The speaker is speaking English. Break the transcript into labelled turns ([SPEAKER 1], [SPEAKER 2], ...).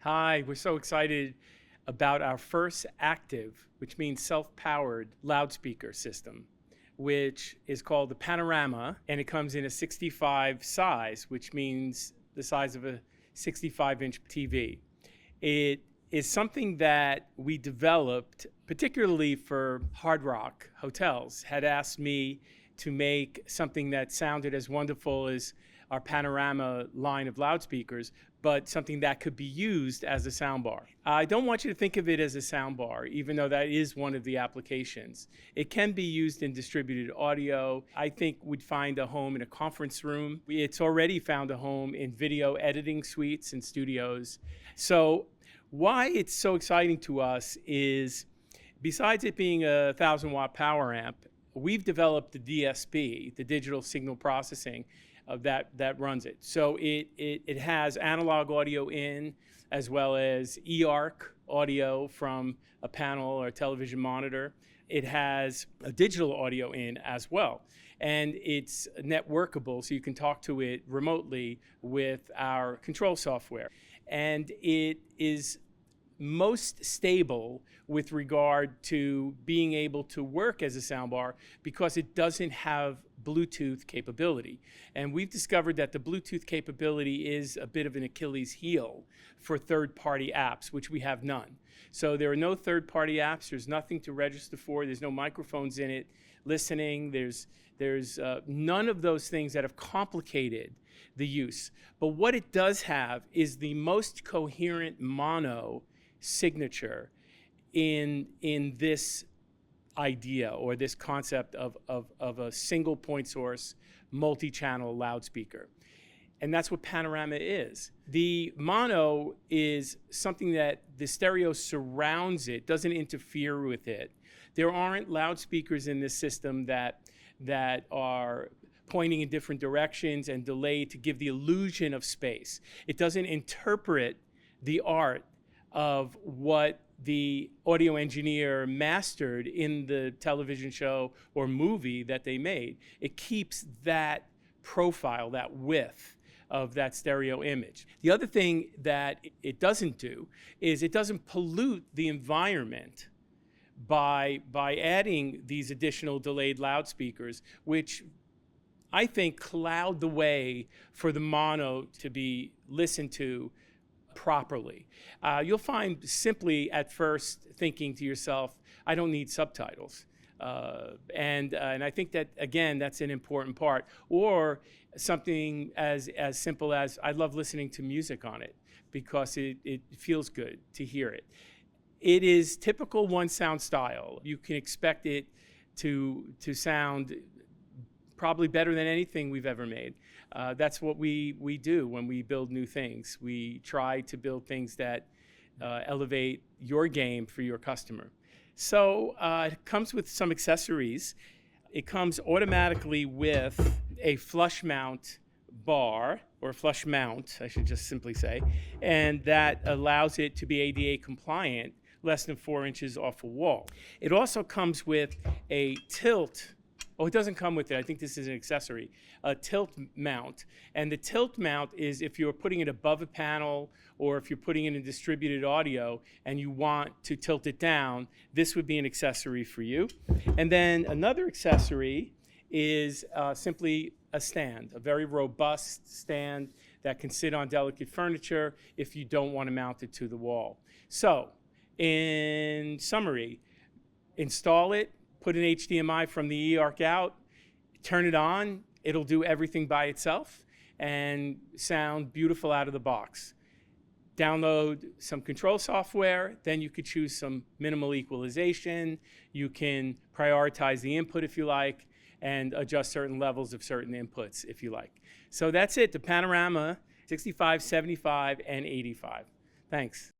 [SPEAKER 1] Hi, we're so excited about our first active, which means self-powered loudspeaker system, which is called the Panorama, and it comes in a 65 size, which means the size of a 65-inch TV. It is something that we developed particularly for Hard Rock hotels, had asked me to make something that sounded as wonderful as our Panorama line of loudspeakers, but something that could be used as a soundbar. I don't want you to think of it as a soundbar, even though that is one of the applications. It can be used in distributed audio. I think we'd find a home in a conference room. It's already found a home in video editing suites and studios. So why it's so exciting to us is, besides it being a 1,000-watt power amp, we've developed the DSP, the digital signal processing, that runs it. So it has analog audio in, as well as eARC audio from a panel or a television monitor. It has a digital audio in as well. And it's networkable, so you can talk to it remotely with our control software. And it is most stable with regard to being able to work as a soundbar because it doesn't have Bluetooth capability. And we've discovered that the Bluetooth capability is a bit of an Achilles heel for third-party apps, which we have none. So there are no third-party apps. There's nothing to register for. There's no microphones in it listening. There's none of those things that have complicated the use. But what it does have is the most coherent mono signature in this idea or this concept of a single point source multi-channel loudspeaker. And that's what Panorama is. The mono is something that the stereo surrounds it, doesn't interfere with it. There aren't loudspeakers in this system that are pointing in different directions and delayed to give the illusion of space. It doesn't interpret the art of what the audio engineer mastered in the television show or movie that they made. It keeps that profile, that width of that stereo image. The other thing that it doesn't do is it doesn't pollute the environment by adding these additional delayed loudspeakers, which I think cloud the way for the mono to be listened to properly. You'll find simply at first thinking to yourself, I don't need subtitles. And I think that, again, that's an important part. Or something as simple as, I love listening to music on it because it feels good to hear it. It is typical one sound style. You can expect it to sound probably better than anything we've ever made. That's what we do when we build new things. We try to build things that elevate your game for your customer. So it comes with some accessories. It comes automatically with a flush mount bar, or flush mount, I should just simply say, and that allows it to be ADA compliant, less than 4 inches off a wall. It also comes with a tilt. Oh, it doesn't come with it. I think this is an accessory, a tilt mount. And the tilt mount is if you're putting it above a panel or if you're putting it in distributed audio and you want to tilt it down, this would be an accessory for you. And then another accessory is simply a stand, a very robust stand that can sit on delicate furniture if you don't want to mount it to the wall. So, in summary, install it, put an HDMI from the eARC out, turn it on, it'll do everything by itself and sound beautiful out of the box. Download some control software, then you could choose some minimal equalization, you can prioritize the input if you like, and adjust certain levels of certain inputs if you like. So that's it, the Panorama 65, 75, and 85. Thanks.